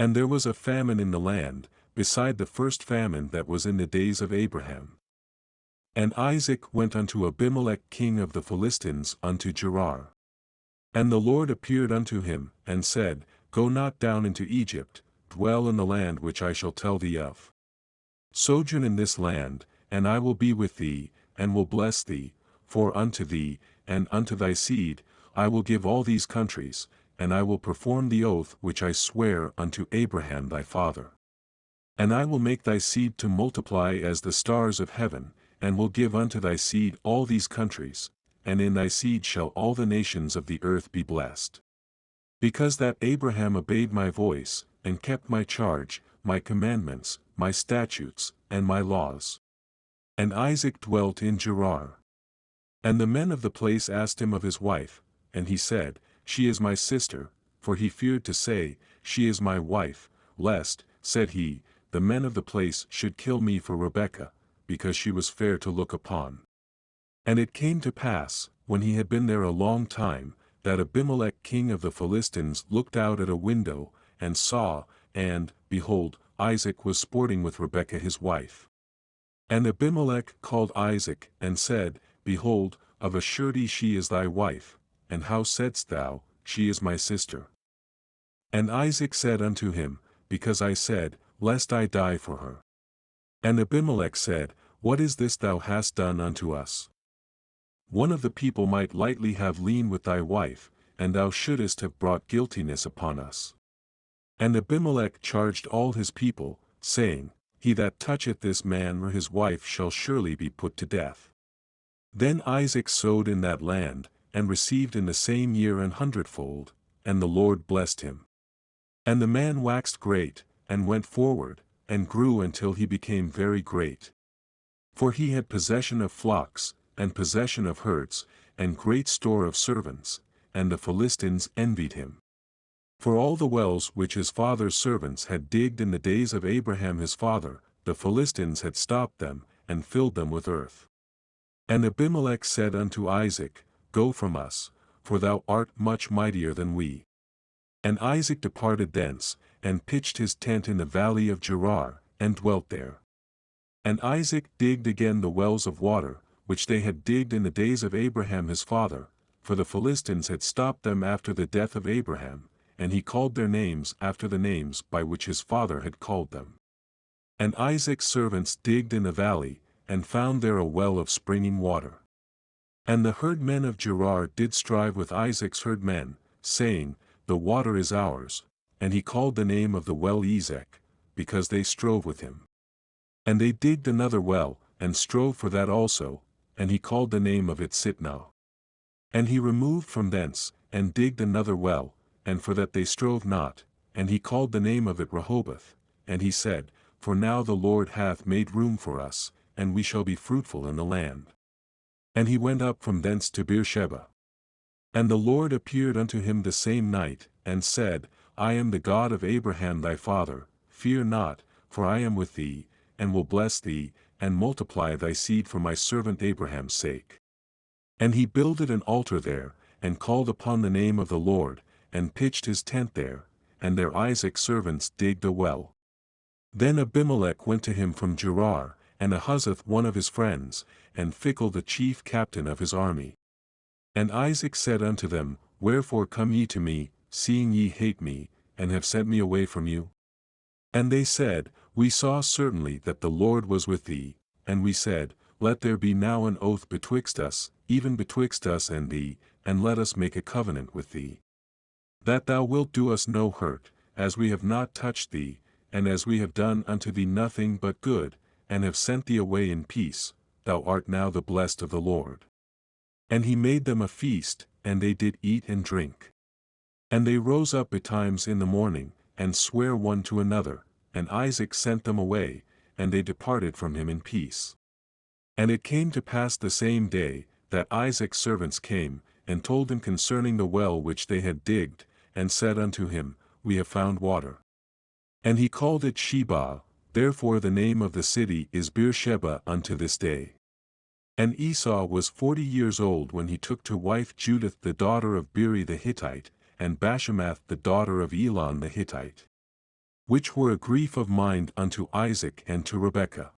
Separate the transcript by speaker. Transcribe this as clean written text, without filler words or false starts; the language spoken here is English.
Speaker 1: And there was a famine in the land, beside the first famine that was in the days of Abraham. And Isaac went unto Abimelech king of the Philistines unto Gerar. And the Lord appeared unto him, and said, Go not down into Egypt, dwell in the land which I shall tell thee of. Sojourn in this land, and I will be with thee, and will bless thee, for unto thee, and unto thy seed, I will give all these countries, and I will perform the oath which I sware unto Abraham thy father. And I will make thy seed to multiply as the stars of heaven, and will give unto thy seed all these countries, and in thy seed shall all the nations of the earth be blessed. Because that Abraham obeyed my voice, and kept my charge, my commandments, my statutes, and my laws. And Isaac dwelt in Gerar. And the men of the place asked him of his wife, and he said, She is my sister, for he feared to say, She is my wife, lest, said he, the men of the place should kill me for Rebekah, because she was fair to look upon. And it came to pass, when he had been there a long time, that Abimelech king of the Philistines looked out at a window, and saw, and, behold, Isaac was sporting with Rebekah his wife. And Abimelech called Isaac, and said, Behold, of a surety she is thy wife, and how saidst thou, She is my sister? And Isaac said unto him, Because I said, Lest I die for her. And Abimelech said, What is this thou hast done unto us? One of the people might lightly have lain with thy wife, and thou shouldest have brought guiltiness upon us. And Abimelech charged all his people, saying, He that toucheth this man or his wife shall surely be put to death. Then Isaac sowed in that land, and received in the same year 100-fold, and the Lord blessed him. And the man waxed great, and went forward, and grew until he became very great. For he had possession of flocks, and possession of herds, and great store of servants, and the Philistines envied him. For all the wells which his father's servants had digged in the days of Abraham his father, the Philistines had stopped them, and filled them with earth. And Abimelech said unto Isaac, Go from us, for thou art much mightier than we. And Isaac departed thence, and pitched his tent in the valley of Gerar, and dwelt there. And Isaac digged again the wells of water, which they had digged in the days of Abraham his father, for the Philistines had stopped them after the death of Abraham, and he called their names after the names by which his father had called them. And Isaac's servants digged in the valley, and found there a well of springing water. And the herdmen of Gerar did strive with Isaac's herdmen, saying, The water is ours, and he called the name of the well Ezek, because they strove with him. And they digged another well, and strove for that also, and he called the name of it Sitnah. And he removed from thence, and digged another well, and for that they strove not, and he called the name of it Rehoboth, and he said, For now the Lord hath made room for us, and we shall be fruitful in the land. And he went up from thence to Beersheba. And the Lord appeared unto him the same night, and said, I am the God of Abraham thy father, fear not, for I am with thee, and will bless thee, and multiply thy seed for my servant Abraham's sake. And he builded an altar there, and called upon the name of the Lord, and pitched his tent there, and there Isaac's servants digged a well. Then Abimelech went to him from Gerar, and Ahuzzath one of his friends, and Phicol the chief captain of his army. And Isaac said unto them, Wherefore come ye to me, seeing ye hate me, and have sent me away from you? And they said, We saw certainly that the Lord was with thee, and we said, Let there be now an oath betwixt us, even betwixt us and thee, and let us make a covenant with thee. That thou wilt do us no hurt, as we have not touched thee, and as we have done unto thee nothing but good, and have sent thee away in peace, thou art now the blessed of the Lord. And he made them a feast, and they did eat and drink. And they rose up betimes in the morning, and sware one to another, and Isaac sent them away, and they departed from him in peace. And it came to pass the same day, that Isaac's servants came, and told him concerning the well which they had digged, and said unto him, We have found water. And he called it Sheba, therefore the name of the city is Beersheba unto this day. And Esau was 40 years old when he took to wife Judith the daughter of Beeri the Hittite, and Bashemath the daughter of Elon the Hittite. which were a grief of mind unto Isaac and to Rebekah.